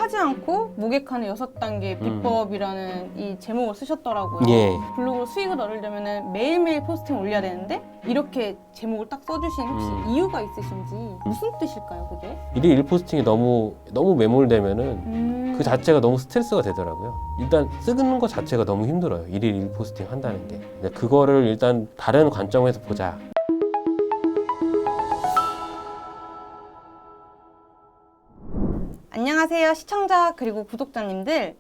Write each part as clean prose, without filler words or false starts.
하지 않고 무게칸의 6단계 비법이라는 이 제목을 쓰셨더라고요. 예. 블로그로 수익을 얻으려면 매일매일 포스팅 올려야 되는데 이렇게 제목을 딱 써주신 혹시 이유가 있으신지 무슨 뜻일까요, 그게? 일일 1포스팅이 너무 매몰되면은 그 자체가 너무 스트레스가 되더라고요. 일단 쓰는 것 자체가 너무 힘들어요. 일일 1포스팅 한다는 게. 근데 그거를 일단 다른 관점에서 보자. 안녕하세요, 시청자 그리고 구독자님들.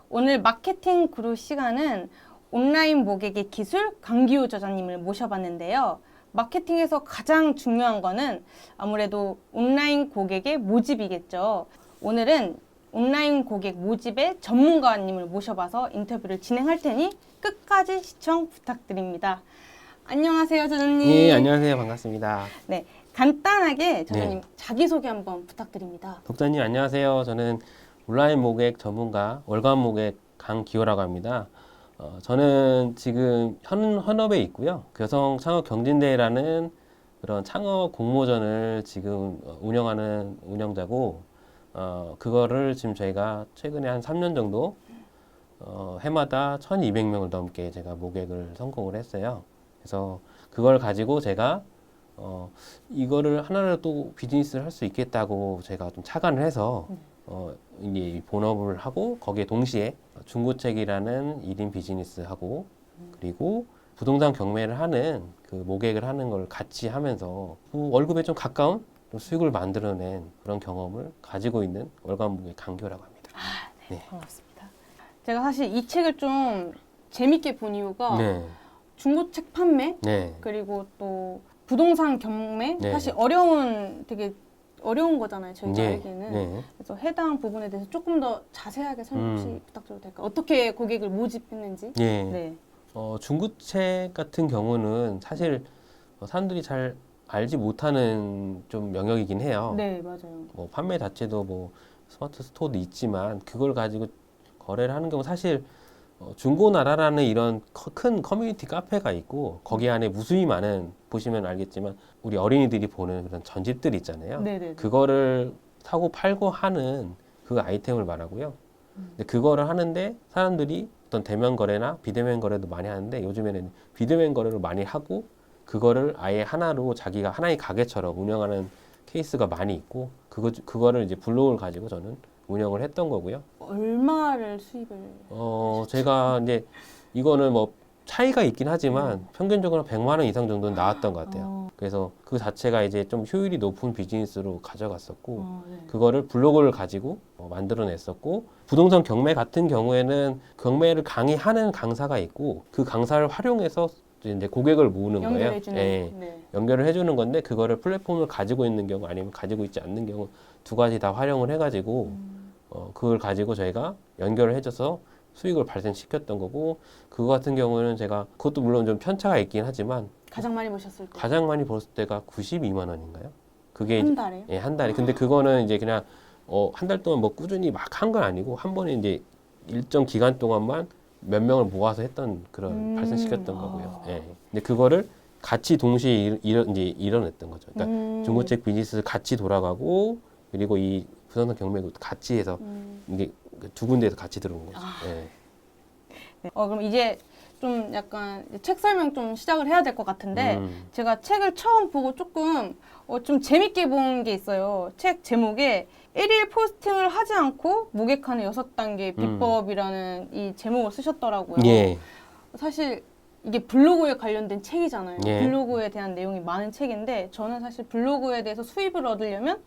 오늘 마케팅 구루 시간은 온라인 모객의 기술 강기호 저자님을 모셔봤는데요. 마케팅에서 가장 중요한 거는 아무래도 온라인 고객의 모집이겠죠. 오늘은 온라인 고객 모집의 전문가님을 모셔봐서 인터뷰를 진행할 테니 끝까지 시청 부탁드립니다. 안녕하세요, 저자님. 예, 안녕하세요. 반갑습니다. 네, 간단하게 저자님 네. 자기소개 한번 부탁드립니다. 독자님 안녕하세요. 저는 온라인 모객 전문가 월간 모객 강기호라고 합니다. 저는 지금 현업에 있고요. 여성 창업 경진대회라는 그런 창업 공모전을 지금 운영하는 운영자고, 그거를 지금 저희가 최근에 한 3년 정도 해마다 1,200명을 넘게 제가 모객을 성공을 했어요. 그래서 그걸 가지고 제가 이거를 하나를 또 비즈니스를 할 수 있겠다고 제가 좀 착안을 해서 이제 본업을 하고 거기에 동시에 중고책이라는 1인 비즈니스 하고 그리고 부동산 경매를 하는 그 모객을 하는 걸 같이 하면서 월급에 좀 가까운 좀 수익을 만들어낸 그런 경험을 가지고 있는 월간 모객 강기호라고 합니다. 네, 반갑습니다. 제가 사실 이 책을 좀 재밌게 본 이유가 네, 중고책 판매 네, 그리고 또 부동산 경매 네. 사실 되게 어려운 거잖아요, 저희가 네, 알기는. 네. 그래서 해당 부분에 대해서 조금 더 자세하게 설명 혹시 부탁드려도 될까요? 어떻게 고객을 모집했는지. 예. 네. 중고책 같은 경우는 사실 사람들이 잘 알지 못하는 좀 영역이긴 해요. 네, 맞아요. 뭐 판매 자체도 뭐 스마트 스토어도 있지만 그걸 가지고 거래를 하는 경우 사실 중고나라라는 이런 큰 커뮤니티 카페가 있고 거기 안에 무수히 많은, 보시면 알겠지만 우리 어린이들이 보는 그런 전집들 있잖아요. 네네. 그거를 사고 팔고 하는 그 아이템을 말하고요. 근데 그거를 하는데 사람들이 어떤 대면 거래나 비대면 거래도 많이 하는데 요즘에는 비대면 거래를 많이 하고 그거를 아예 하나로 자기가 하나의 가게처럼 운영하는 케이스가 많이 있고 그거를 이제 블로그를 가지고 저는 운영을 했던 거고요. 얼마를 수입을? 제가 이제 이거는 뭐 차이가 있긴 하지만 평균적으로 100만 원 이상 정도는 나왔던 것 같아요. 그래서 그 자체가 이제 좀 효율이 높은 비즈니스로 가져갔었고 네. 그거를 블로그를 가지고 만들어냈었고, 부동산 경매 같은 경우에는 경매를 강의하는 강사가 있고 그 강사를 활용해서 이제 고객을 모으는 거예요. 연결해주는. 예. 네. 연결을 해주는 건데 그거를 플랫폼을 가지고 있는 경우 아니면 가지고 있지 않는 경우 두 가지 다 활용을 해가지고 그걸 가지고 저희가 연결을 해줘서 수익을 발생시켰던 거고, 그거 같은 경우는 제가 그것도 물론 좀 편차가 있긴 하지만 가장 많이 버셨을 때? 가장 많이 벌었을 때가 92만 원인가요? 그게 한 달에요? 예, 한 달에. 근데 그거는 이제 그냥 한 달 동안 뭐 꾸준히 막 한 건 아니고 한 번에 이제 일정 기간 동안만 몇 명을 모아서 했던 그런 발생시켰던 거고요. 예. 근데 그거를 같이 동시에 이제 이뤄냈던 거죠. 그러니까 중고책 비즈니스 같이 돌아가고 그리고 이 부동산 경매도 같이 해서 이게 두 군데에서 같이 들어온 거죠. 예. 네. 그럼 이제 좀 약간 책 설명 좀 시작을 해야 될 것 같은데 제가 책을 처음 보고 조금 좀 재밌게 본 게 있어요. 책 제목에 1일 포스팅을 하지 않고 무게칸의 6단계 비법이라는 이 제목을 쓰셨더라고요. 예. 사실 이게 블로그에 관련된 책이잖아요. 예. 블로그에 대한 내용이 많은 책인데 저는 사실 블로그에 대해서 수입을 얻으려면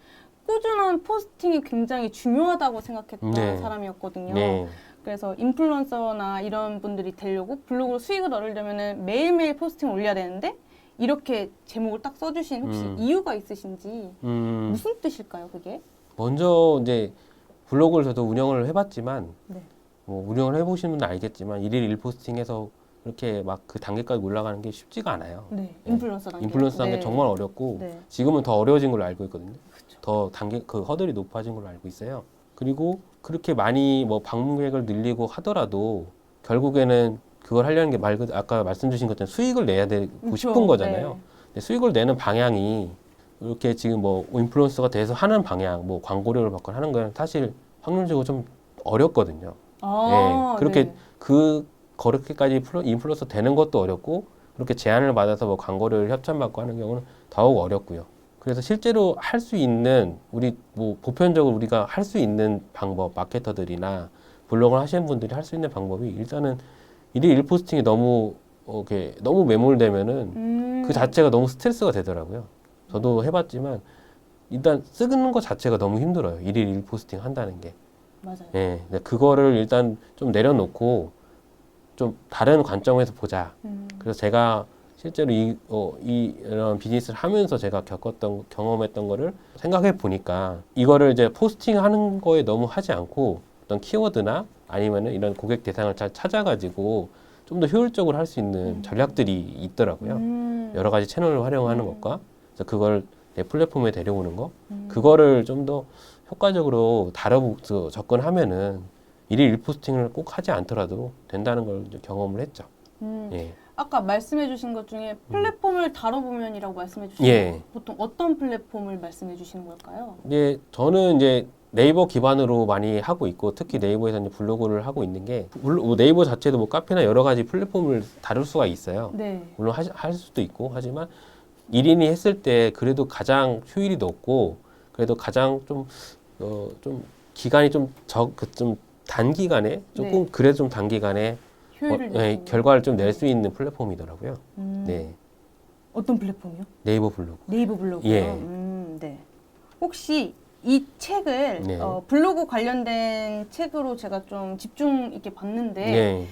꾸준한 포스팅이 굉장히 중요하다고 생각했던 네. 사람이었거든요. 네. 그래서 인플루언서나 이런 분들이 되려고 블로그로 수익을 얻으려면 매일매일 포스팅을 올려야 되는데 이렇게 제목을 딱 써주신 혹시 이유가 있으신지 무슨 뜻일까요, 그게? 먼저 이제 블로그를 저도 운영을 해봤지만 네. 뭐 운영을 해보신 분은 알겠지만 일일 1포스팅해서 그렇게 막 그 단계까지 올라가는 게 쉽지가 않아요. 네, 인플루언서 단계. 인플루언서 단계 네. 정말 어렵고 네. 지금은 더 어려워진 걸로 알고 있거든요. 그쵸. 더 단계 그 허들이 높아진 걸로 알고 있어요. 그리고 그렇게 많이 뭐 방문객을 늘리고 하더라도 결국에는 그걸 하려는 게 말 그대로 아까 말씀 주신 것처럼 수익을 내야 되고 그쵸. 싶은 거잖아요. 네. 근데 수익을 내는 방향이 이렇게 지금 뭐 인플루언서가 돼서 하는 방향, 뭐 광고료를 받거나 하는 건 사실 확률적으로 좀 어렵거든요. 아, 그렇게 네. 그렇게까지 인플루언서 되는 것도 어렵고 그렇게 제안을 받아서 뭐 광고를 협찬받고 하는 경우는 더욱 어렵고요. 그래서 실제로 할 수 있는 우리 뭐 보편적으로 우리가 할 수 있는 방법, 마케터들이나 블로그를 하시는 분들이 할 수 있는 방법이 일단은 일일 일포스팅이 너무 이렇게 너무 매몰되면은 그 자체가 너무 스트레스가 되더라고요. 저도 해봤지만 일단 쓰는 것 자체가 너무 힘들어요. 일일 일포스팅 한다는 게. 맞아요. 근데 그거를 일단 좀 내려놓고 좀 다른 관점에서 보자. 그래서 제가 실제로 이런 비즈니스를 하면서 제가 경험했던 거를 생각해 보니까 이거를 이제 포스팅 하는 거에 너무 하지 않고 어떤 키워드나 아니면은 이런 고객 대상을 잘 찾아가지고 좀 더 효율적으로 할 수 있는 전략들이 있더라고요. 여러 가지 채널을 활용하는 것과 그래서 그걸 내 플랫폼에 데려오는 거, 그거를 좀 더 효과적으로 접근하면은 일일 일포스팅을 꼭 하지 않더라도 된다는 걸 이제 경험을 했죠. 예. 아까 말씀해주신 것 중에 플랫폼을 다뤄보면이라고 말씀해주신 예. 거 보통 어떤 플랫폼을 말씀해주시는 걸까요? 저는 이제 네이버 기반으로 많이 하고 있고 특히 네이버에서 이제 블로그를 하고 있는 게 네이버 자체도 뭐 카페나 여러 가지 플랫폼을 다룰 수가 있어요. 네. 물론 할 수도 있고 하지만 1인이 했을 때 그래도 가장 효율이 높고 그래도 가장 좀 기간이 좀 단기간에 조금 네. 그래도 좀 단기간에 효율을 낼 수 있는. 결과를 좀 낼 수 있는 플랫폼이더라고요. 네. 어떤 플랫폼이요? 네이버 블로그. 네이버 블로그요? 예. 네. 혹시 이 책을 네. 블로그 관련된 책으로 제가 좀 집중 있게 봤는데 네.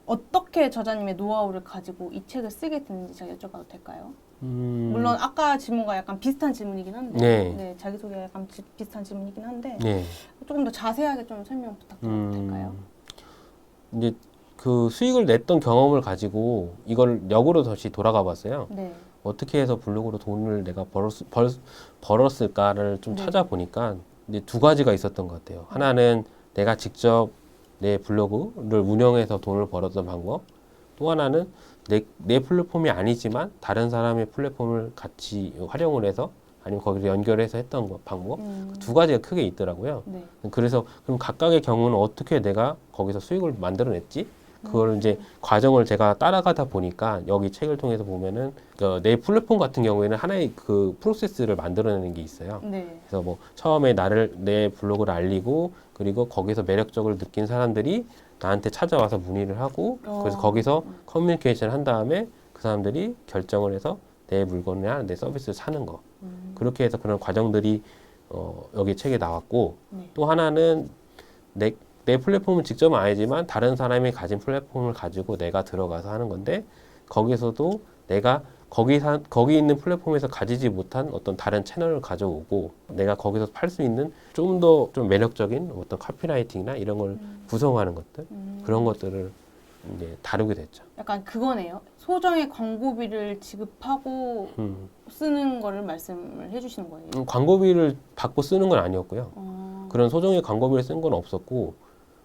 어떻게 저자님의 노하우를 가지고 이 책을 쓰게 됐는지 제가 여쭤봐도 될까요? 음, 물론 아까 질문과 약간 비슷한 질문이긴 한데 네. 자기소개가 약간 비슷한 질문이긴 한데 네. 조금 더 자세하게 좀 설명 부탁드려도 될까요? 이제 그 수익을 냈던 경험을 가지고 이걸 역으로 다시 돌아가 봤어요. 네. 어떻게 해서 블로그로 돈을 내가 벌었을까를 좀 네. 찾아보니까 이제 두 가지가 있었던 것 같아요. 하나는 내가 직접 내 블로그를 운영해서 돈을 벌었던 방법. 또 하나는 내 플랫폼이 아니지만 다른 사람의 플랫폼을 같이 활용을 해서 아니면 거기를 연결해서 했던 방법. 두 가지가 크게 있더라고요. 네. 그래서 그럼 각각의 경우는 어떻게 내가 거기서 수익을 만들어냈지? 그걸 이제 과정을 제가 따라가다 보니까 여기 책을 통해서 보면은 내 플랫폼 같은 경우에는 하나의 그 프로세스를 만들어내는 게 있어요. 네. 그래서 뭐 처음에 내 블로그를 알리고 그리고 거기서 매력적으를 느낀 사람들이 나한테 찾아와서 문의를 하고 그래서 거기서 커뮤니케이션을 한 다음에 그 사람들이 결정을 해서 내 물건이나 내 서비스를 사는 거. 그렇게 해서 그런 과정들이 여기 책에 나왔고 네. 또 하나는 내 플랫폼은 직접은 아니지만 다른 사람이 가진 플랫폼을 가지고 내가 들어가서 하는 건데 거기서도 내가 거기 있는 플랫폼에서 가지지 못한 어떤 다른 채널을 가져오고 내가 거기서 팔 수 있는 좀 더 좀 매력적인 어떤 카피라이팅이나 이런 걸 구성하는 것들 그런 것들을 이제 다루게 됐죠. 약간 그거네요. 소정의 광고비를 지급하고 쓰는 거를 말씀을 해주시는 거예요. 광고비를 받고 쓰는 건 아니었고요. 그런 소정의 광고비를 쓴 건 없었고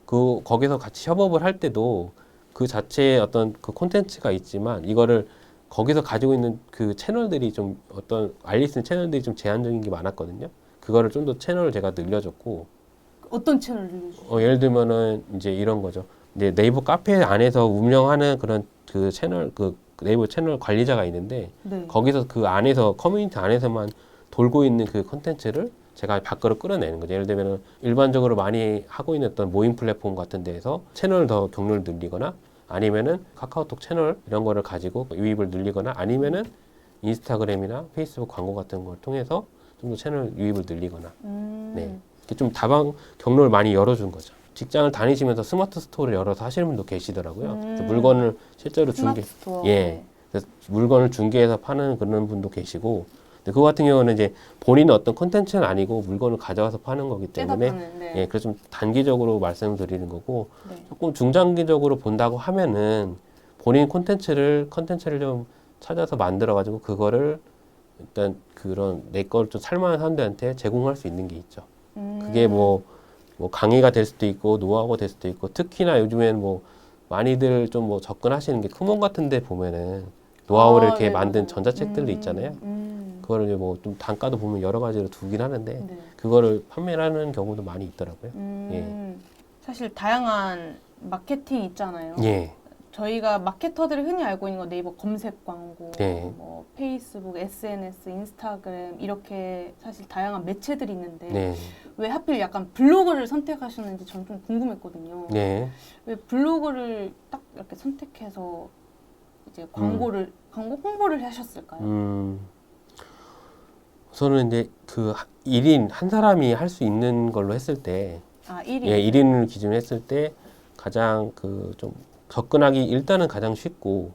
거기서 같이 협업을 할 때도 그 자체의 어떤 그 콘텐츠가 있지만 이거를 거기서 가지고 있는 그 채널들이 좀 어떤 알릴 수 있는 채널들이 좀 제한적인 게 많았거든요. 그거를 좀 더 채널을 제가 늘려줬고 어떤 채널을 늘려주세요? 예를 들면은 이제 이런 거죠. 이제 네이버 카페 안에서 운영하는 그런 그 채널 그 네이버 채널 관리자가 있는데 네. 거기서 그 안에서 커뮤니티 안에서만 돌고 있는 그 콘텐츠를 제가 밖으로 끌어내는 거죠. 예를 들면 일반적으로 많이 하고 있는 어떤 모임 플랫폼 같은 데에서 채널을 더 경로를 늘리거나 아니면은 카카오톡 채널 이런 거를 가지고 유입을 늘리거나 아니면은 인스타그램이나 페이스북 광고 같은 걸 통해서 좀 더 채널 유입을 늘리거나 네. 이렇게 좀 다방 경로를 많이 열어준 거죠. 직장을 다니시면서 스마트 스토어를 열어서 하시는 분도 계시더라고요. 그래서 물건을 실제로 스마트 스토어. 예. 그래서 물건을 중개해서 파는 그런 분도 계시고 근데 그거 같은 경우는 이제 본인은 어떤 콘텐츠는 아니고 물건을 가져와서 파는 거기 때문에 셋업하는, 네. 예, 그래서 좀 단기적으로 말씀드리는 거고 네. 조금 중장기적으로 본다고 하면은 본인 컨텐츠를 좀 찾아서 만들어 가지고 그거를 일단 그런 내 걸 좀 살만한 사람들한테 제공할 수 있는 게 있죠. 그게 뭐 강의가 될 수도 있고 노하우가 될 수도 있고 특히나 요즘엔 뭐 많이들 좀 뭐 접근하시는 게 크몬 같은 데 보면은 노하우를 이렇게 네, 만든 맞아요. 전자책들도 있잖아요. 그거를 이제 뭐 좀 단가도 보면 여러 가지로 두긴 하는데 네. 그거를 판매를 하는 경우도 많이 있더라고요. 사실 다양한 마케팅 있잖아요. 예. 저희가 마케터들이 흔히 알고 있는 건 네이버 검색 광고, 네. 뭐 페이스북, SNS, 인스타그램 이렇게 사실 다양한 매체들이 있는데 네. 왜 하필 약간 블로그를 선택하셨는지 전 좀 궁금했거든요. 네. 왜 블로그를 딱 이렇게 선택해서 이제 광고 홍보를 하셨을까요? 우선은 이제 그 1인 한 사람이 할 수 있는 걸로 했을 때, 아, 1위. 예, 1인을 기준으로 했을 때 가장 그 좀 접근하기 일단은 가장 쉽고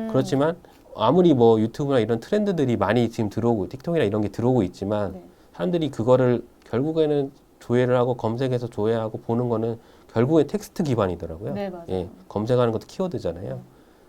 그렇지만 아무리 뭐 유튜브나 이런 트렌드들이 많이 지금 들어오고 틱톡이나 이런 게 들어오고 있지만 네. 사람들이 그거를 결국에는 조회를 하고 검색해서 조회하고 보는 거는 결국에 텍스트 기반이더라고요. 네, 맞아요. 예, 검색하는 것도 키워드잖아요.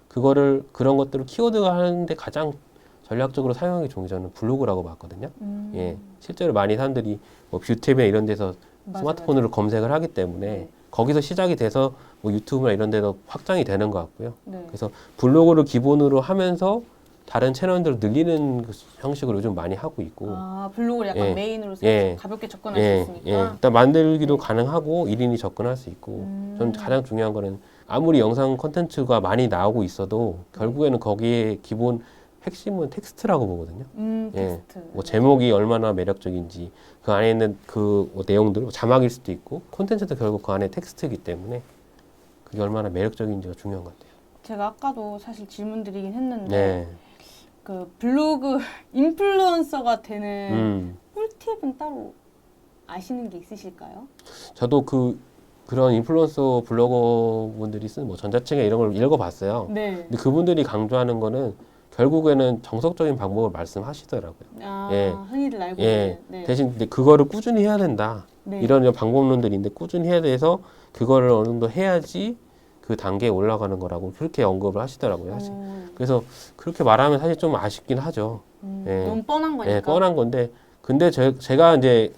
그런 것들을 키워드가 하는데 가장 전략적으로 사용하기 좋은 게 저는 블로그라고 봤거든요. 예, 실제로 많이 사람들이 뭐 뷰탭이나 이런 데서 스마트폰으로 검색을 하기 때문에 네. 거기서 시작이 돼서 뭐 유튜브나 이런 데도 확장이 되는 것 같고요. 네. 그래서 블로그를 기본으로 하면서 다른 채널들을 늘리는 그 형식으로 요즘 많이 하고 있고 아, 블로그를 약간 예. 메인으로 예. 가볍게 접근할 수 예, 있으니까. 예. 일단 만들기도 네. 가능하고 1인이 접근할 수 있고 저는 가장 중요한 거는 아무리 영상 콘텐츠가 많이 나오고 있어도 결국에는 거기에 기본 핵심은 텍스트라고 보거든요. 텍스트. 뭐 제목이 얼마나 매력적인지 그 안에 있는 그 내용들 자막일 수도 있고 콘텐츠도 결국 그 안에 텍스트이기 때문에 그게 얼마나 매력적인지가 중요한 것 같아요. 제가 아까도 사실 질문 드리긴 했는데 네. 그 블로그 인플루언서가 되는 음. 꿀팁은 따로 아시는 게 있으실까요? 저도 그런 인플루언서 블로거 분들이 쓴 뭐 전자책에 이런 걸 읽어봤어요. 네. 근데 그분들이 강조하는 거는 결국에는 정석적인 방법을 말씀하시더라고요. 아, 예. 흔히들 알고 예. 있는. 네. 대신 근데 그거를 꾸준히 해야 된다. 네. 이런 방법론들인데 꾸준히 해야 돼서 그거를 어느 정도 해야지 그 단계에 올라가는 거라고 그렇게 언급을 하시더라고요. 사실. 그래서 그렇게 말하면 사실 좀 아쉽긴 하죠. 예. 너무 뻔한 거니까. 예, 뻔한 건데 근데 제가 이제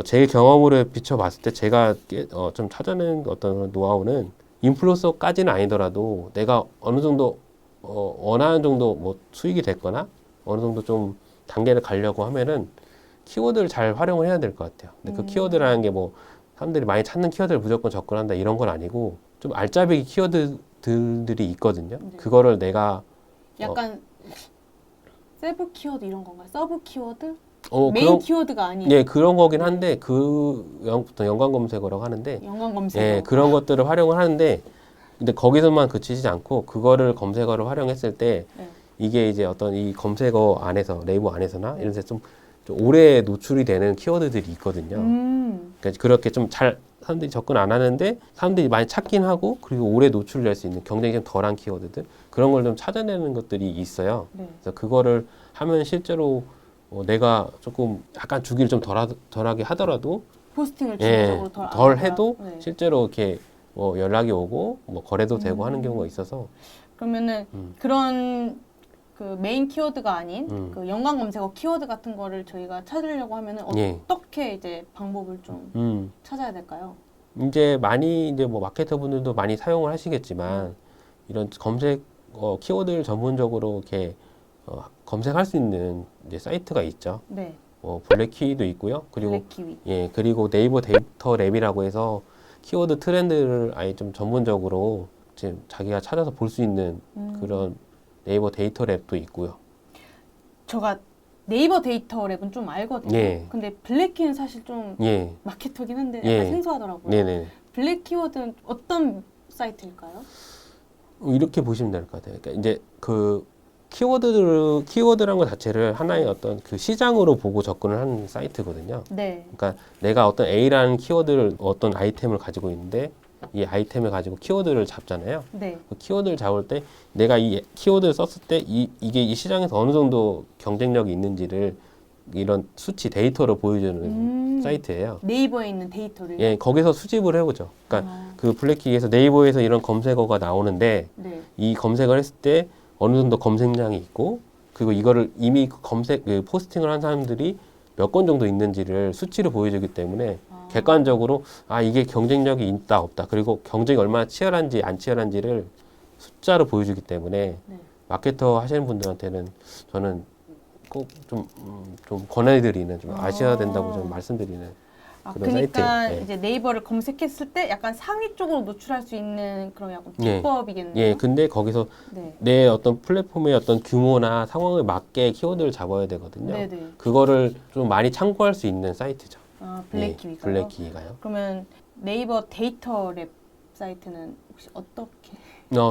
제 경험으로 비춰봤을 때 제가 좀 찾아낸 어떤 노하우는 인플루언서까지는 아니더라도 내가 어느 정도 원하는 정도 뭐 수익이 됐거나 어느 정도 좀 단계를 가려고 하면은 키워드를 잘 활용을 해야 될 것 같아요. 근데 그 키워드라는 게 뭐 사람들이 많이 찾는 키워드를 무조건 접근한다 이런 건 아니고 좀 알짜배기 키워드들이 있거든요. 네. 그거를 내가 약간 세부 키워드 이런 건가요? 서브 키워드? 메인 그런 키워드가 아닌 예 그런 거긴 한데 보통 연관 검색어라고 하는데 연관 검색어. 예 그런 것들을 활용을 하는데 근데 거기서만 그치지 않고 그거를 검색어를 활용했을 때 네. 이게 이제 어떤 이 검색어 안에서 네이버 안에서나 이런 데서 좀 오래 노출이 되는 키워드들이 있거든요. 그러니까 그렇게 좀 잘 사람들이 접근 안 하는데 사람들이 많이 찾긴 하고 그리고 오래 노출될 수 있는 경쟁이 좀 덜한 키워드들 그런 걸 좀 찾아내는 것들이 있어요. 네. 그래서 그거를 하면 실제로 내가 조금 약간 주기를 좀 덜하게 하더라도 포스팅을 예, 주기적으로 덜 해도 네. 실제로 이렇게 뭐 연락이 오고 뭐 거래도 되고 하는 경우가 있어서 그러면은 그런 그 메인 키워드가 아닌 그 연관 검색어 키워드 같은 거를 저희가 찾으려고 하면은 예. 어떻게 이제 방법을 좀 찾아야 될까요? 이제 많이 이제 뭐 마케터 분들도 많이 사용을 하시겠지만 이런 검색 키워드를 전문적으로 이렇게 검색할 수 있는 이제 사이트가 있죠. 네. 블랙키도 있고요. 그리고 블랙키위. 예, 그리고 네이버 데이터 랩이라고 해서 키워드 트렌드를 아예 좀 전문적으로 지금 자기가 찾아서 볼 수 있는 그런 네이버 데이터 랩도 있고요. 제가 네이버 데이터 랩은 좀 알거든요. 예. 근데 블랙키는 사실 좀 예, 마케터긴 한데 약간 예. 생소하더라고요. 네네. 블랙 키워드는 어떤 사이트일까요? 이렇게 보시면 될 것 같아요. 그러니까 이제 그 키워드라는 것 자체를 하나의 어떤 그 시장으로 보고 접근을 하는 사이트거든요. 네. 그러니까 내가 어떤 A라는 키워드를 어떤 아이템을 가지고 있는데 이 아이템을 가지고 키워드를 잡잖아요. 네. 그 키워드를 잡을 때 내가 이 키워드를 썼을 때 이게 이 시장에서 어느 정도 경쟁력이 있는지를 이런 수치 데이터로 보여주는 사이트예요. 네이버에 있는 데이터를. 예, 거기서 수집을 해보죠. 그러니까 그 블랙키에서 네이버에서 이런 검색어가 나오는데 네. 이 검색을 했을 때 어느 정도 검색량이 있고 그리고 이거를 이미 포스팅을 한 사람들이 몇 건 정도 있는지를 수치로 보여주기 때문에 객관적으로 이게 경쟁력이 있다 없다 그리고 경쟁이 얼마나 치열한지 안 치열한지를 숫자로 보여주기 때문에 네. 마케터 하시는 분들한테는 저는 꼭 좀 권해드리는, 좀 아셔야 된다고 좀 말씀드리는 그런 그러니까 사이트. 예. 이제 네이버를 검색했을 때 약간 상위 쪽으로 노출할 수 있는 그런 약간 예. 비법이겠네요. 예, 근데 거기서 네. 내 어떤 플랫폼의 어떤 규모나 상황에 맞게 키워드를 잡아야 되거든요. 네네. 그거를 좀 많이 참고할 수 있는 사이트죠. 블랙키위가요? 블랙키위가요. 그러면 네이버 데이터 랩 사이트는 혹시 어떻게?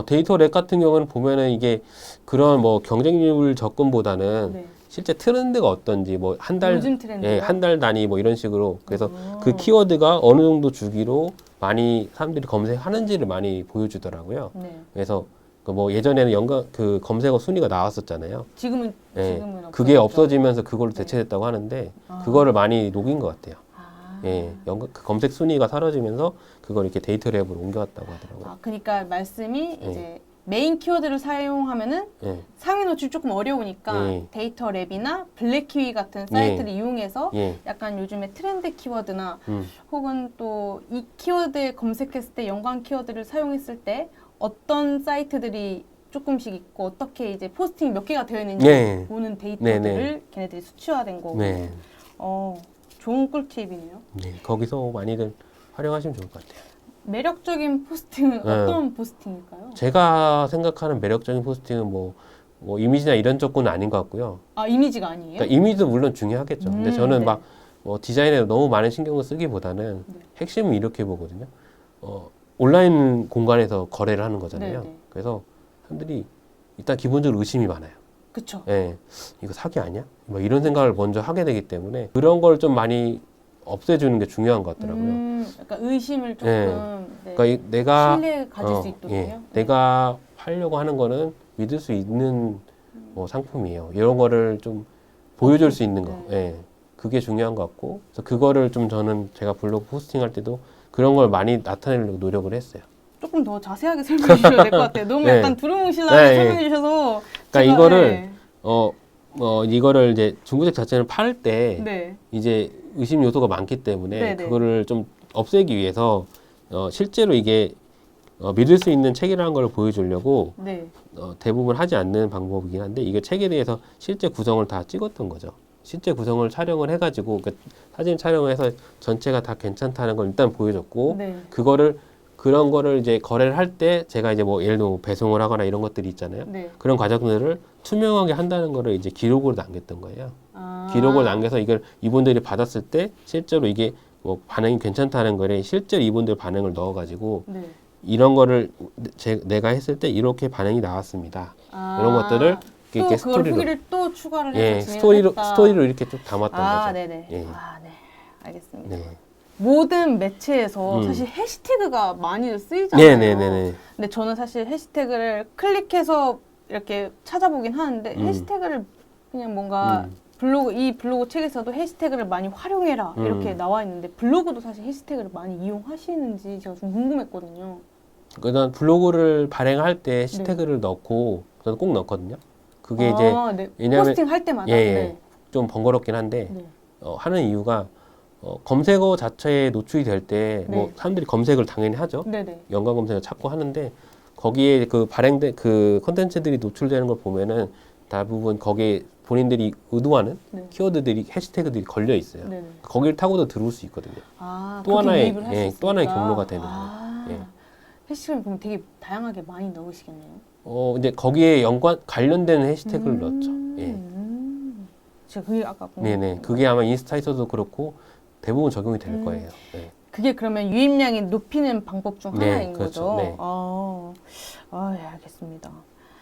데이터 랩 같은 경우는 보면은 이게 그런 뭐 경쟁률 접근보다는 네. 실제 트렌드가 어떤지 뭐 한 달, 요즘 트렌드요? 예, 한 달 단위 뭐 이런 식으로 그래서 그 키워드가 어느 정도 주기로 많이 사람들이 검색하는지를 많이 보여주더라고요. 네. 그래서 그 뭐 예전에는 그 검색어 순위가 나왔었잖아요. 지금은 예, 지금은 그게 없어졌죠. 없어지면서 그걸로 네. 대체됐다고 하는데 아. 그거를 많이 녹인 것 같아요. 아. 예, 그 검색 순위가 사라지면서 그걸 이렇게 데이터 랩으로 옮겨왔다고 하더라고요. 그러니까 말씀이 예. 이제 메인 키워드를 사용하면은 예, 상위 노출 조금 어려우니까 예. 데이터 랩이나 블랙키위 같은 사이트를 이용해서 예, 약간 요즘에 트렌드 키워드나 음. 혹은 또 이 키워드에 검색했을 때 연관 키워드를 사용했을 때 어떤 사이트들이 조금씩 있고 어떻게 이제 포스팅이 몇 개가 되어 있는지 네. 보는 데이터들을 네, 걔네들이 수치화된 거고. 네, 좋은 꿀팁이네요. 네, 거기서 많이들 활용하시면 좋을 것 같아요. 매력적인 포스팅은 네. 어떤 포스팅일까요? 제가 생각하는 매력적인 포스팅은 뭐 이미지나 이런 조건은 아닌 것 같고요. 이미지가 아니에요? 그러니까 이미지도 물론 중요하겠죠. 근데 저는 네. 막 디자인에 너무 많은 신경을 쓰기보다는 네. 핵심은 이렇게 보거든요. 온라인 공간에서 거래를 하는 거잖아요. 네, 네. 그래서 사람들이 일단 기본적으로 의심이 많아요. 그쵸. 예, 이거 사기 아니야? 막 이런 생각을 먼저 하게 되기 때문에 그런 걸 좀 많이 없애주는 게 중요한 것 같더라고요. 약간 의심을 조금 네. 그러니까 내가 신뢰 가질 수 있도록요. 예, 내가 하려고 하는 거는 믿을 수 있는 뭐 상품이에요. 이런 거를 좀 보여줄 수 있는 거. 네. 예, 그게 중요한 것 같고 그래서 그거를 좀 저는 제가 블로그 포스팅할 때도 그런 걸 많이 나타내려고 노력을 했어요. 조금 더 자세하게 설명해 주셔야 될 것 같아요. 너무 네. 약간 두루뭉실하게 네, 설명해 주셔서 그러니까 이거를 네. 이거를 이제 중고책 자체를 팔 때 네. 이제 의심 요소가 많기 때문에 네네. 그거를 좀 없애기 위해서 실제로 이게 믿을 수 있는 책이라는 걸 보여주려고 네. 대부분 하지 않는 방법이긴 한데 이게 책에 대해서 실제 구성을 다 찍었던 거죠. 실제 구성을 촬영을 해가지고 사진 촬영을 해서 전체가 다 괜찮다는 걸 일단 보여줬고 네. 그런 거를 이제 거래를 할 때 제가 이제 뭐 예를 들어 배송을 하거나 이런 것들이 있잖아요. 네. 그런 과정들을 투명하게 한다는 거를 이제 기록으로 남겼던 거예요. 아. 기록을 남겨서 이걸 이분들이 받았을 때 실제로 이게 뭐 반응이 괜찮다는 거를 실제로 이분들 반응을 넣어가지고 네. 이런 거를 내가 했을 때 이렇게 반응이 나왔습니다. 이런 것들을 또 이렇게 그걸 스토리로 후기를 또 추가를 예, 해서 진행했다. 스토리로 이렇게 쭉 담았던 거죠. 네네. 예. 네. 알겠습니다. 네. 모든 매체에서 음. 사실 해시태그가 많이 쓰이잖아요. 네네네네. 근데 저는 사실 해시태그를 클릭해서 이렇게 찾아보긴 하는데 해시태그를 그냥 뭔가 이 블로그 책에서도 해시태그를 많이 활용해라 이렇게 나와 있는데 블로그도 사실 해시태그를 많이 이용하시는지 제가 좀 궁금했거든요. 그다음 블로그를 발행할 때 해시태그를 넣고 저는 꼭 넣거든요. 그게 이제 네. 왜냐면 포스팅 할 때마다. 예, 좀 번거롭긴 한데 네. 하는 이유가 검색어 자체에 노출이 될 때 뭐 네. 사람들이 검색을 당연히 하죠. 네네. 연관 검색을 찾고 하는데 거기에 그 발행된 그 컨텐츠들이 노출되는 걸 보면은 대부분 거기에 본인들이 의도하는 네. 키워드들이 해시태그들이 걸려 있어요. 네네. 거기를 타고도 들어올 수 있거든요. 그렇게 또 하나의 유입을 할수 또 하나의 있으니까. 경로가 되는 거예요. 예. 해시태그를 그럼 되게 다양하게 많이 넣으시겠네요. 이제 거기에 관련된 해시태그를 넣었죠. 예. 제가 그게 아까 네네. 그게 아마 인스타에서도 그렇고 대부분 적용이 될 거예요. 네. 그게 그러면 유입량이 높이는 방법 중 네, 하나인 그렇죠. 거죠? 네. 예, 알겠습니다.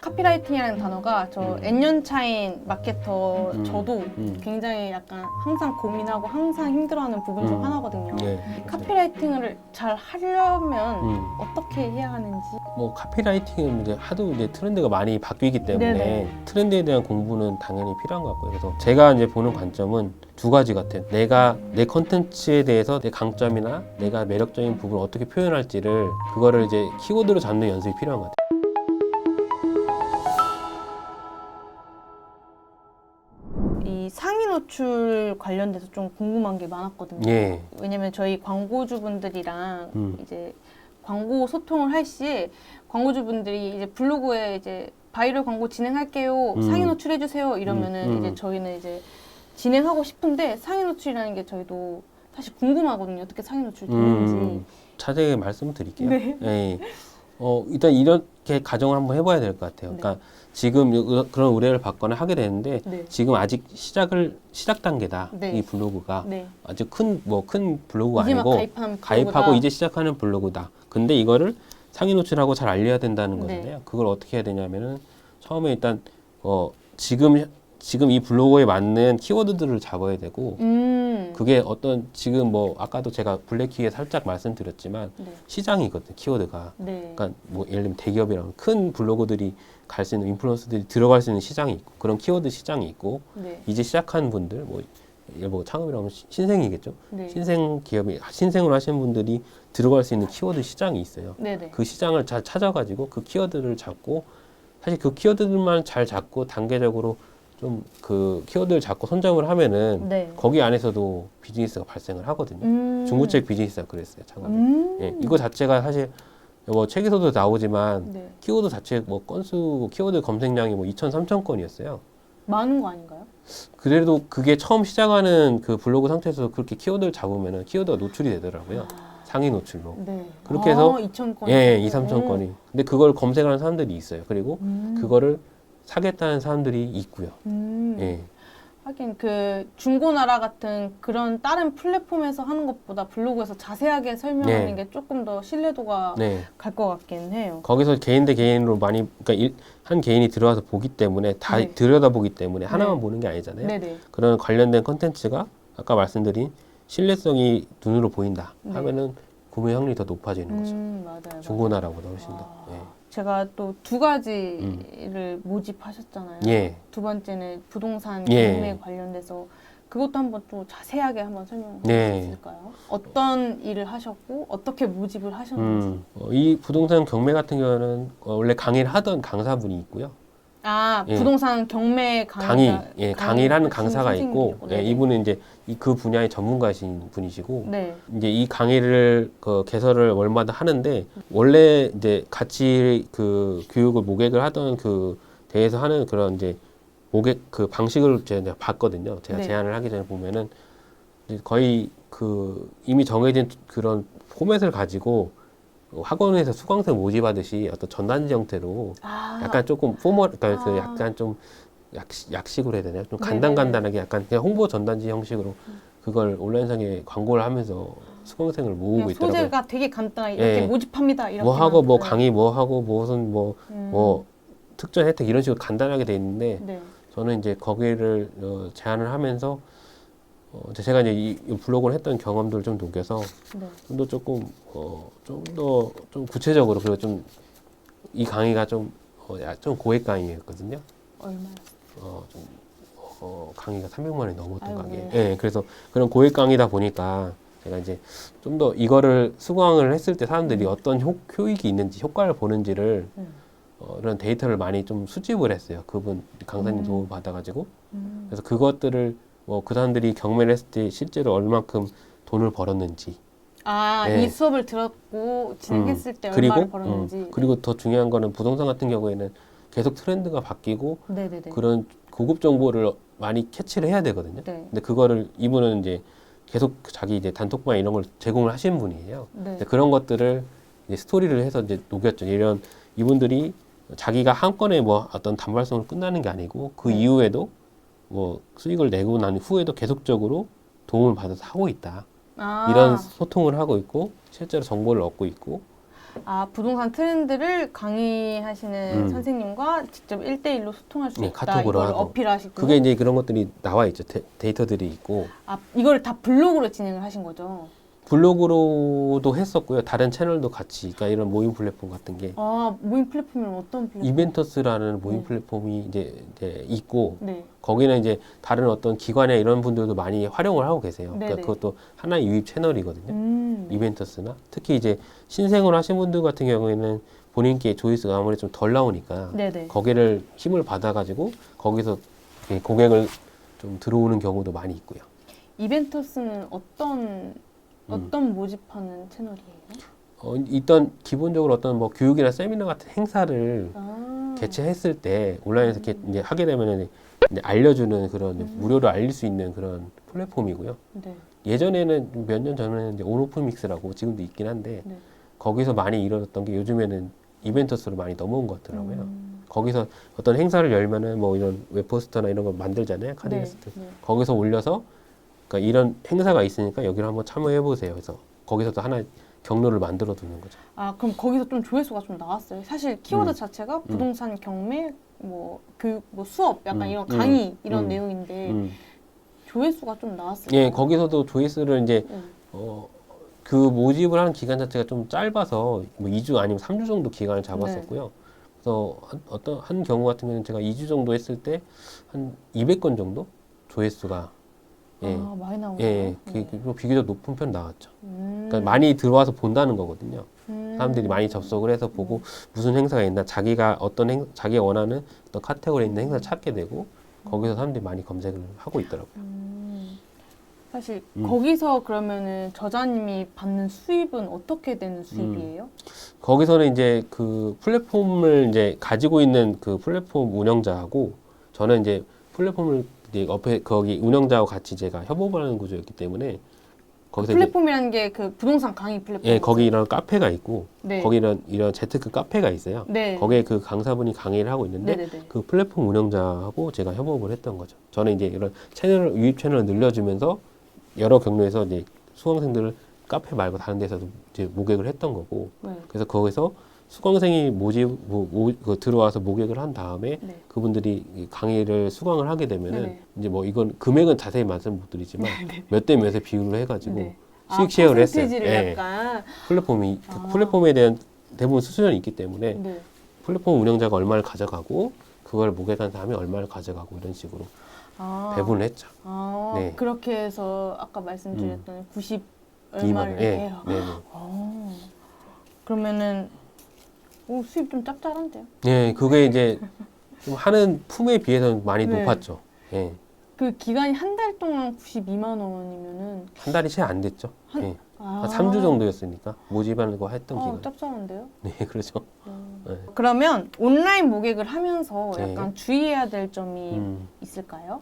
카피라이팅이라는 단어가 저 N년 차인 마케터 저도 굉장히 약간 항상 고민하고 항상 힘들어하는 부분 중 하나거든요. 네. 카피라이팅을 잘 하려면 어떻게 해야 하는지. 뭐 카피라이팅은 이제 하도 이제 트렌드가 많이 바뀌기 때문에 네네. 트렌드에 대한 공부는 당연히 필요한 것 같고요. 그래서 제가 이제 보는 관점은 두 가지 같아요. 내가 내 컨텐츠에 대해서 내 강점이나 내가 매력적인 부분을 어떻게 표현할지를 그거를 이제 키워드로 잡는 연습이 필요한 것 같아요. 이 상위 노출 관련돼서 좀 궁금한 게 많았거든요. 예. 왜냐면 저희 광고주분들이랑 음. 이제 광고 소통을 할 시에 광고주분들이 이제 블로그에 이제 바이럴 광고 진행할게요. 상위 노출해주세요. 이러면은 이제 저희는 이제 진행하고 싶은데 상위 노출이라는 게 저희도 사실 궁금하거든요. 어떻게 상위 노출 되는지. 자세히 말씀드릴게요. 네. 예. 일단 이렇게 가정을 한번 해봐야 될 것 같아요. 네. 그러니까 지금 그런 의뢰를 받거나 하게 되는데 네. 지금 아직 시작 단계다. 네. 이 블로그가 네. 아주 큰 블로그가 이제 막 아니고 가입한 가입하고 블로그다. 이제 시작하는 블로그다. 근데 이거를 상위 노출하고 잘 알려야 된다는 네. 거잖아요. 그걸 어떻게 해야 되냐면은 처음에 일단 지금 이 블로그에 맞는 키워드들을 잡아야 되고 그게 어떤 지금 뭐 아까도 제가 블랙키에 살짝 말씀드렸지만 네. 시장이거든요. 키워드가. 네. 그러니까 뭐 예를 들면 대기업이랑 큰 블로거들이 갈 수 있는 인플루언서들이 들어갈 수 있는 시장이 있고 그런 키워드 시장이 있고 네. 이제 시작하는 분들 뭐 창업이라면 신생이겠죠. 네. 신생 기업이 신생으로 하시는 분들이 들어갈 수 있는 키워드 시장이 있어요. 네네. 그 시장을 잘 찾아가지고 그 키워드를 잡고 사실 그 키워드들만 잘 잡고 단계적으로 좀 그 키워드를 잡고 선점을 하면은 네. 거기 안에서도 비즈니스가 발생을 하거든요. 중고책 비즈니스가 그랬어요. 창업이. 예, 이거 자체가 사실 뭐 책에서도 나오지만 네. 키워드 자체 뭐 건수 키워드 검색량이 뭐 2천, 3천 건이었어요. 많은 거 아닌가요? 그래도 그게 처음 시작하는 그 블로그 상태에서 그렇게 키워드를 잡으면은 키워드가 노출이 되더라고요. 상위 노출로. 네. 그렇게 해서 2,000건. 예, 2, 3천 건이. 근데 그걸 검색하는 사람들이 있어요. 그리고 음. 그거를 사겠다는 사람들이 있고요. 예. 하긴 그 중고나라 같은 그런 다른 플랫폼에서 하는 것보다 블로그에서 자세하게 설명하는 네. 게 조금 더 신뢰도가 네. 갈 것 같긴 해요. 거기서 개인 대 개인으로 많이, 그러니까 한 개인이 들어와서 보기 때문에 다 네. 들여다보기 때문에 하나만 네. 보는 게 아니잖아요. 네네. 그런 관련된 컨텐츠가 아까 말씀드린 신뢰성이 눈으로 보인다 네. 하면은 구매 확률이 더 높아지는 거죠. 맞아요. 중고나라보다 훨씬 더. 제가 또 두 가지를 모집하셨잖아요. 예. 두 번째는 부동산 예. 경매 관련돼서 그것도 한번 또 자세하게 한번 설명해 주실 네. 수 있을까요? 어떤 일을 하셨고 어떻게 모집을 하셨는지. 이 부동산 경매 같은 경우는 원래 강의를 하던 강사분이 있고요. 아, 예. 부동산 경매 강의를 하는 강사가 하신 있고, 선생님이고. 예, 네네. 이분은 이제 그 분야의 전문가이신 분이시고, 네. 이제 이 강의를 개설을 월마다 하는데, 원래 이제 같이 그 교육을 모객을 하던 그 대에서 하는 그런 이제 모객 그 방식을 제가 봤거든요. 제가 네. 제안을 하기 전에 보면은 이제 거의 그 이미 정해진 그런 포맷을 가지고 학원에서 수강생 모집하듯이 어떤 전단지 형태로 약간 조금 그러니까 그 약간 좀 약식으로 해야 되나요? 좀 간단하게 약간 그냥 홍보 전단지 형식으로 그걸 온라인상에 광고를 하면서 수강생을 모으고 있더라고요. 소재가 되게 간단하게 이렇게 예. 모집합니다. 이렇게 뭐 하고 뭐 강의 뭐 하고 무슨 음. 뭐 특전 혜택 이런 식으로 간단하게 돼 있는데 네. 저는 이제 거기를 제안을 하면서 제가 이제 이 블로그를 했던 경험들을 좀 녹여서 네. 좀 더 조금 좀 더 좀 구체적으로 그리고 좀 이 강의가 좀 고액 강의였거든요. 얼마였어요? 강의가 300만 원이 넘었던 아이고, 강의. 네. 예, 그래서 그런 고액 강의다 보니까 제가 이제 좀 더 이거를 수강을 했을 때 사람들이 어떤 효익이 있는지 효과를 보는지를 이런 데이터를 많이 좀 수집을 했어요. 그분 강사님 도움을 받아가지고 그래서 그것들을 그 사람들이 경매를 했을 때 실제로 얼마큼 돈을 벌었는지 네. 이 수업을 들었고 진행했을 때 그리고 얼마를 벌었는지. 그리고 더 중요한 거는 부동산 같은 경우에는 계속 트렌드가 바뀌고 네네네. 그런 고급 정보를 많이 캐치를 해야 되거든요. 네. 근데 그거를 이분은 이제 계속 자기 이제 단톡방 이런 걸 제공을 하시는 분이에요. 네. 근데 그런 것들을 이제 스토리를 해서 이제 녹였죠. 이런 이분들이 자기가 한 건에 뭐 어떤 단발성으로 끝나는 게 아니고 그 이후에도 뭐 수익을 내고 난 후에도 계속적으로 도움을 받아서 하고 있다. 이런 소통을 하고 있고 실제로 정보를 얻고 있고 부동산 트렌드를 강의하시는 선생님과 직접 1대1로 소통할 수 네, 있다. 카톡으로 이걸 하고. 어필하시고. 그게 이제 그런 것들이 나와 있죠. 데이터들이 있고 이걸 다 블로그로 진행을 하신 거죠? 블로그로도 했었고요. 다른 채널도 같이 그러니까 이런 모임 플랫폼 같은 게 모임 플랫폼은 어떤 플랫폼? 이벤터스라는 모임 네. 플랫폼이 이제 있고 네. 거기는 이제 다른 어떤 기관이나 이런 분들도 많이 활용을 하고 계세요. 그러니까 네네. 그것도 하나의 유입 채널이거든요. 이벤터스나 특히 이제 신생으로 하신 분들 같은 경우에는 본인께 조회수가 아무래도 좀 덜 나오니까 네네. 거기를 힘을 받아가지고 거기서 이렇게 고객을 좀 들어오는 경우도 많이 있고요. 이벤터스는 어떤 모집하는 채널이에요? 일단 기본적으로 어떤 뭐 교육이나 세미나 같은 행사를 개최했을 때 온라인에서 이제 하게 되면은 이제 알려주는 그런 무료로 알릴 수 있는 그런 플랫폼이고요. 네. 예전에는 몇 년 전에는 이제 온오픈 믹스라고 지금도 있긴 한데 네. 거기서 많이 이루어졌던 게 요즘에는 이벤트스로 많이 넘어온 것 같더라고요. 거기서 어떤 행사를 열면은 뭐 이런 웹포스터나 이런 거 만들잖아요. 카드 네. 게스트. 네. 거기서 올려서 그러니까 이런 행사가 있으니까 여기를 한번 참여해 보세요. 그래서 거기서도 하나 경로를 만들어 두는 거죠. 아, 그럼 거기서 좀 조회수가 좀 나왔어요. 사실 키워드 자체가 부동산 경매, 뭐 교육, 뭐 수업, 약간 이런 강의 이런 내용인데 조회수가 좀 나왔어요. 예, 거기서도 조회수를 이제 네. 그 모집을 하는 기간 자체가 좀 짧아서 뭐 2주 아니면 3주 정도 기간을 잡았었고요. 그래서 어떤 한 경우 같은 경우는 제가 2주 정도 했을 때 한 200건 정도 조회수가 아, 많이 나오네요. 예, 네. 비교적 높은 편 나왔죠. 그러니까 많이 들어와서 본다는 거거든요. 사람들이 많이 접속을 해서 보고 무슨 행사가 있나 자기가 자기가 원하는 어떤 카테고리에 있는 행사를 찾게 되고 거기서 사람들이 많이 검색을 하고 있더라고요. 사실 거기서 그러면은 저자님이 받는 수입은 어떻게 되는 수입이에요? 거기서는 이제 그 플랫폼을 이제 가지고 있는 그 플랫폼 운영자하고 저는 이제 플랫폼을 이제 옆에 거기 운영자하고 같이 제가 협업을 하는 구조였기 때문에 거기서 플랫폼이라는 게 그 부동산 강의 플랫폼. 예, 거기 이런 카페가 있고 네. 거기 이런 재테크 카페가 있어요. 네. 거기에 그 강사분이 강의를 하고 있는데 네네네. 그 플랫폼 운영자하고 제가 협업을 했던 거죠. 저는 이제 이런 유입 채널을 늘려주면서 여러 경로에서 이제 수강생들을 카페 말고 다른 데서도 이제 모객을 했던 거고 네. 그래서 거기서 수강생이 들어와서 모객을 한 다음에 네. 그분들이 이 강의를 수강을 하게 되면은 네네. 이제 뭐 이건 금액은 자세히 말씀 못 드리지만 몇 대 몇의 비율로 해가지고 네. 수익 쉐어를 했어요. 퍼센티지를 예. 약간. 플랫폼이 그 플랫폼에 대한 대부분 수수료는 있기 때문에 네. 플랫폼 운영자가 얼마를 가져가고 그걸 모객한 사람이 얼마를 가져가고 이런 식으로 아. 배분을 했죠. 아, 네. 그렇게 해서 아까 말씀드렸던 90 2만 얼마를 원. 예. 해요. 네. 아, 그러면은 오, 수입 좀 짭짤한데요? 예, 그게 이제 좀 하는 품에 비해서는 많이 네. 높았죠. 예. 그 기간이 한 달 동안 92만 원이면은 한 달이 채 안 됐죠. 예. 아, 한 3주 정도였으니까 모집하는 거 했던 기간. 짭짤한데요? 네, 그렇죠. 네. 그러면 온라인 모객을 하면서 네. 약간 주의해야 될 점이 음. 있을까요?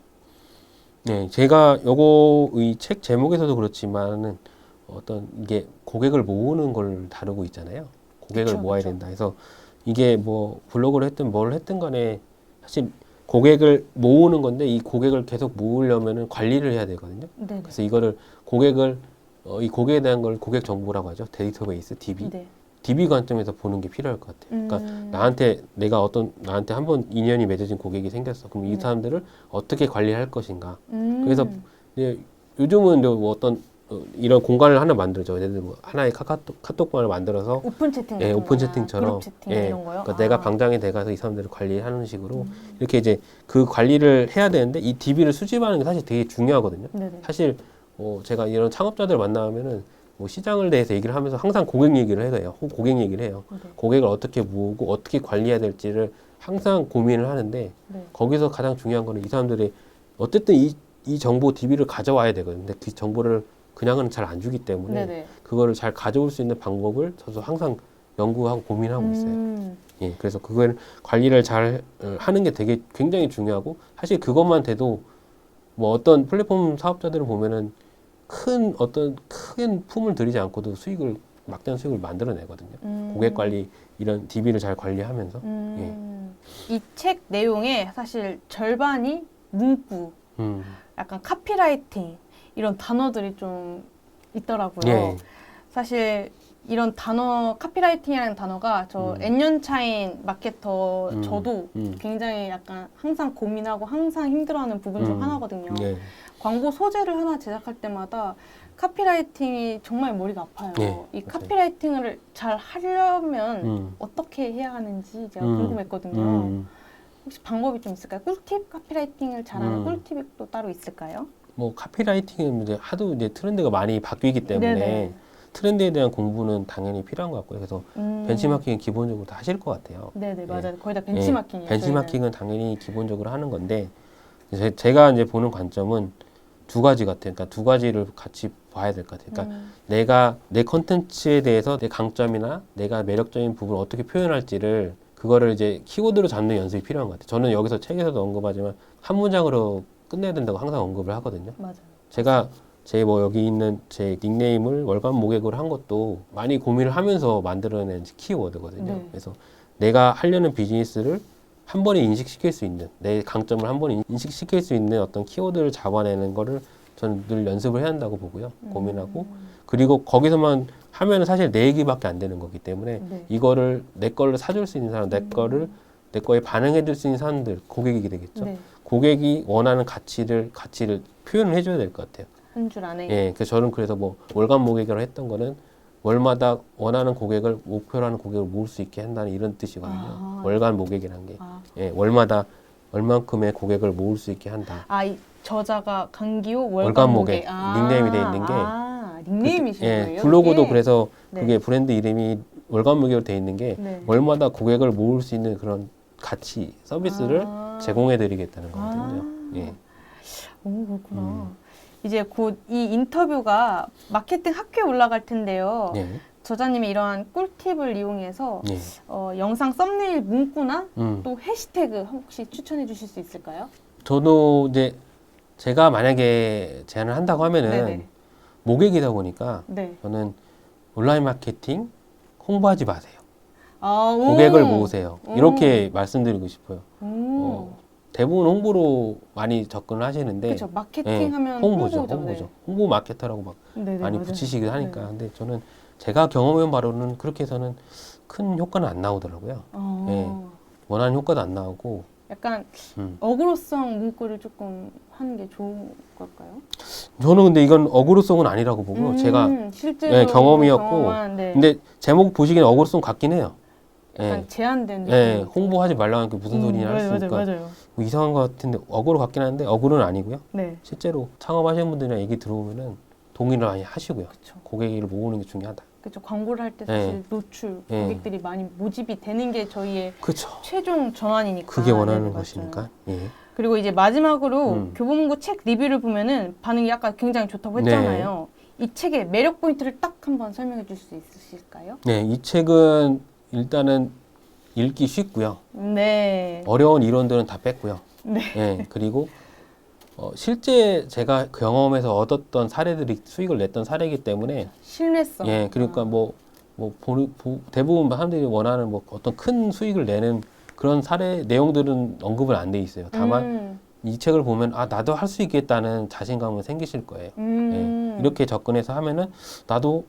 네, 제가 요거 이 책 제목에서도 그렇지만은 어떤 이게 고객을 모으는 걸 다루고 있잖아요. 고객을 그쵸, 모아야 그쵸. 된다. 그래서 이게 뭐 블로그를 했든 뭘 했든 간에 사실 고객을 모으는 건데 이 고객을 계속 모으려면은 관리를 해야 되거든요. 네. 그래서 이 고객에 대한 걸 고객 정보라고 하죠. 데이터베이스, DB. 네. DB 관점에서 보는 게 필요할 것 같아요. 그러니까 나한테 한번 인연이 맺어진 고객이 생겼어. 그럼 이 네. 사람들을 어떻게 관리할 것인가. 그래서 이제 요즘은 뭐 어떤 이런 공간을 하나 만들죠. 예를 들면 뭐 하나의 카톡방을 만들어서 오픈 채팅 예, 같은 오픈 거나 채팅처럼 그룹 채팅 예, 이런 거요? 그러니까 내가 방장이 돼가서 이 사람들을 관리하는 식으로 이렇게 이제 그 관리를 해야 되는데 이 DB를 수집하는 게 사실 되게 중요하거든요. 네네. 사실 제가 이런 창업자들 만나면은 뭐 시장을 대해서 얘기를 하면서 항상 고객 얘기를 해요. 고객 얘기를 해요. 네. 고객을 어떻게 모으고 어떻게 관리해야 될지를 항상 고민을 하는데 네. 거기서 가장 중요한 거는 이 사람들이 어쨌든 이 정보 DB를 가져와야 되거든요. 근데 그 정보를 그냥은 잘 안 주기 때문에 네네. 그거를 잘 가져올 수 있는 방법을 저도 항상 연구하고 고민하고 있어요. 예, 그래서 그걸 관리를 잘 하는 게 굉장히 중요하고 사실 그것만 돼도 뭐 어떤 플랫폼 사업자들을 보면은 큰 품을 들이지 않고도 막대한 수익을 만들어내거든요. 고객 관리 이런 DB를 잘 관리하면서. 이 책 내용에 사실 절반이 문구, 음. 약간 카피라이팅 이런 단어들이 좀 있더라고요. 예. 사실 이런 단어, 카피라이팅이라는 단어가 저 N년 차인 마케터 저도 굉장히 약간 항상 고민하고 항상 힘들어하는 부분 중 하나거든요. 예. 광고 소재를 하나 제작할 때마다 카피라이팅이 정말 머리가 아파요. 네, 이 맞아요. 카피라이팅을 잘 하려면 어떻게 해야 하는지 제가 궁금했거든요. 혹시 방법이 좀 있을까요? 꿀팁? 카피라이팅을 잘하는 꿀팁이 또 따로 있을까요? 뭐 카피라이팅은 이제 하도 이제 트렌드가 많이 바뀌기 때문에 네네. 트렌드에 대한 공부는 당연히 필요한 것 같고요. 그래서 벤치마킹은 기본적으로 다 하실 것 같아요. 네네, 예. 맞아요. 거의 다 예, 벤치마킹이에요. 벤치마킹은 당연히 기본적으로 하는 건데 제가 이제 보는 관점은 두 가지 같아요. 그러니까 두 가지를 같이 봐야 될 것 같아요. 그러니까 내가 내 컨텐츠에 대해서 내 강점이나 내가 매력적인 부분을 어떻게 표현할지를 그거를 이제 키워드로 잡는 연습이 필요한 것 같아요. 저는 여기서 책에서도 언급하지만 한 문장으로 끝내야 된다고 항상 언급을 하거든요. 맞아요. 제가 제 뭐 여기 있는 제 닉네임을 월간 모객으로 한 것도 많이 고민을 하면서 만들어낸 키워드거든요. 네. 그래서 내가 하려는 비즈니스를 한 번에 인식시킬 수 있는, 내 강점을 한 번에 인식시킬 수 있는 어떤 키워드를 잡아내는 거를 저는 늘 연습을 해야 한다고 보고요. 고민하고. 그리고 거기서만 하면은 사실 내 얘기밖에 안 되는 거기 때문에 네. 이거를 내 거를 사줄 수 있는 사람, 내 거에 반응해 줄 수 있는 사람들, 고객이 되겠죠. 네. 고객이 원하는 가치를 표현을 해줘야 될 것 같아요. 한 줄 안에. 예, 그래서 저는 그래서 뭐 월간 모객이라고 했던 거는 월마다 원하는 고객을 목표로 하는 고객을 모을 수 있게 한다는 이런 뜻이거든요. 아. 월간 모객이라는 게 아, 예, 월마다 얼만큼의 고객을 모을 수 있게 한다. 이 저자가 강기호 월간 월간 모객 모객. 닉네임이 돼 있는 게 닉네임이신 예, 거예요? 블로그도 그게? 그래서 네. 그게 브랜드 이름이 월간 모객으로 돼 있는 게 네. 월마다 고객을 모을 수 있는 그런 가치 서비스를 아. 제공해드리겠다는 거거든요. 예. 오, 그렇구나. 이제 곧 이 인터뷰가 마케팅 학교에 올라갈 텐데요. 예. 저자님의 이러한 꿀팁을 이용해서 예. 영상 썸네일 문구나 음. 또 해시태그 혹시 추천해 주실 수 있을까요? 저도 이제 제가 만약에 제안을 한다고 하면은 네네. 모객이다 보니까 네. 저는 온라인 마케팅 홍보하지 마세요. 오. 고객을 모으세요. 오. 이렇게 말씀드리고 싶어요. 오. 대부분 홍보로 많이 접근을 하시는데 그렇죠. 마케팅 예, 하면 홍보죠. 홍보죠. 홍보죠. 홍보 마케터라고 막 네. 네네, 많이 맞아요. 붙이시기도 하니까. 네. 근데 저는 제가 경험해본 바로는 그렇게 해서는 큰 효과는 안 나오더라고요. 원하는 효과도 안 나오고 약간 음. 어그로성 문구를 조금 하는 게 좋은 걸까요? 저는 근데 이건 어그로성은 아니라고 보고 제가 실제로 예, 경험이었고 경험한, 네. 근데 제목 보시기엔 어그로성 같긴 해요. 약간 예. 제한된 예, 느낌이죠. 홍보하지 말라는 게 무슨 소리냐 할 수 있으니까 맞아요. 뭐 이상한 것 같은데 어그로 같긴 한데 어그로는 아니고요. 네. 실제로 창업하시는 분들이랑 얘기 들어오면은 동의를 많이 하시고요. 그렇죠. 고객을 모으는 게 중요하다. 그렇죠. 광고를 할 때 사실 네. 노출 네. 고객들이 많이 모집이 되는 게 저희의 그렇죠. 최종 전환이니까. 그게 원하는 네, 맞아요. 것이니까. 예. 그리고 이제 마지막으로 음. 교보문고 책 리뷰를 보면은 반응이 아까 굉장히 좋다고 했잖아요. 이 책의 매력 포인트를 딱 한번 설명해 줄 수 있으실까요? 네, 이 책은 일단은 읽기 쉽고요. 네. 어려운 이론들은 다 뺐고요. 네. 예, 그리고 실제 제가 경험에서 얻었던 사례들이 수익을 냈던 사례이기 때문에 신뢰성. 예, 그러니까 대부분 사람들이 원하는 뭐 어떤 큰 수익을 내는 그런 사례 내용들은 언급은 안 돼 있어요. 다만 이 책을 보면 나도 할 수 있겠다는 자신감은 생기실 거예요. 예, 이렇게 접근해서 하면은 나도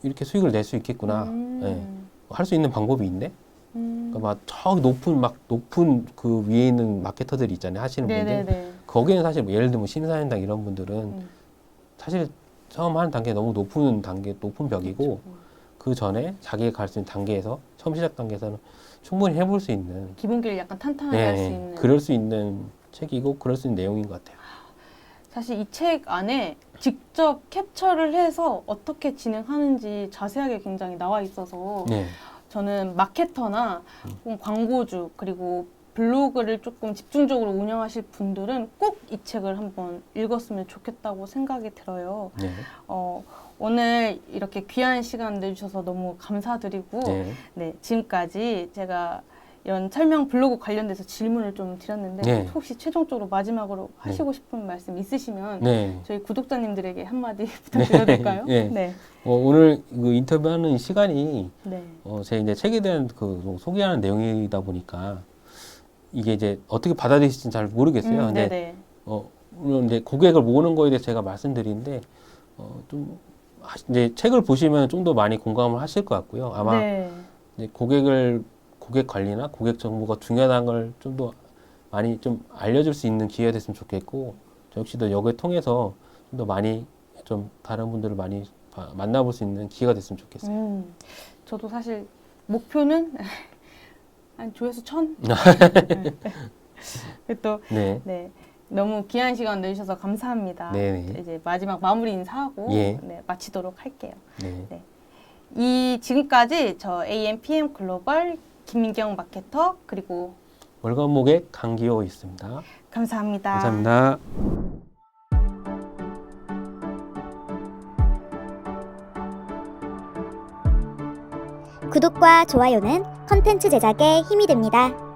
이렇게 수익을 낼 수 있겠구나. 예, 할 수 있는 방법이 있네. 그러니까 막 저기 높은 그 위에 있는 마케터들이 있잖아요. 하시는 분들. 네네네. 거기는 사실 뭐 예를 들면 신사임당 이런 분들은 사실 처음 하는 단계 너무 높은 벽이고 그 전에 자기가 갈 수 있는 단계에서 처음 시작 단계에서는 충분히 해볼 수 있는 기본기를 약간 탄탄하게 할 수 있는. 그럴 수 있는 책이고 그럴 수 있는 내용인 것 같아요. 사실 이 책 안에 직접 캡처를 해서 어떻게 진행하는지 자세하게 굉장히 나와 있어서 네. 저는 마케터나 혹은 광고주 그리고 블로그를 조금 집중적으로 운영하실 분들은 꼭 이 책을 한번 읽었으면 좋겠다고 생각이 들어요. 네. 오늘 이렇게 귀한 시간 내주셔서 너무 감사드리고 네. 네, 지금까지 제가 이런 설명 블로그 관련돼서 질문을 좀 드렸는데 네. 혹시 최종적으로 마지막으로 하시고 싶은 말씀 있으시면 네. 저희 구독자님들에게 한마디 부탁드려도 될까요? 네. 네. 오늘 그 인터뷰하는 시간이 네. 제 이제 책에 대한 그 소개하는 내용이다 보니까 이게 이제 어떻게 받아들일지는 잘 모르겠어요. 근데 네네. 물론 이제 고객을 모으는 거에 대해서 제가 말씀드리는데 이제 책을 보시면 좀 더 많이 공감을 하실 것 같고요. 아마 네. 이제 고객 관리나 고객 정보가 중요하다는 걸 좀 더 많이 좀 알려줄 수 있는 기회가 됐으면 좋겠고, 저 역시도 여기를 통해서 좀 더 많이 좀 다른 분들을 많이 만나볼 수 있는 기회가 됐으면 좋겠어요. 저도 사실 목표는 한 조회수 1000? 또 네. 네. 너무 귀한 시간 내주셔서 감사합니다. 네네. 이제 마지막 마무리 인사하고 예. 네, 마치도록 할게요. 네. 지금까지 저 AMPM 글로벌 김민경 마케터 그리고 월간 모객 강기호였습니다. 감사합니다. 감사합니다. 구독과 좋아요는 컨텐츠 제작에 힘이 됩니다.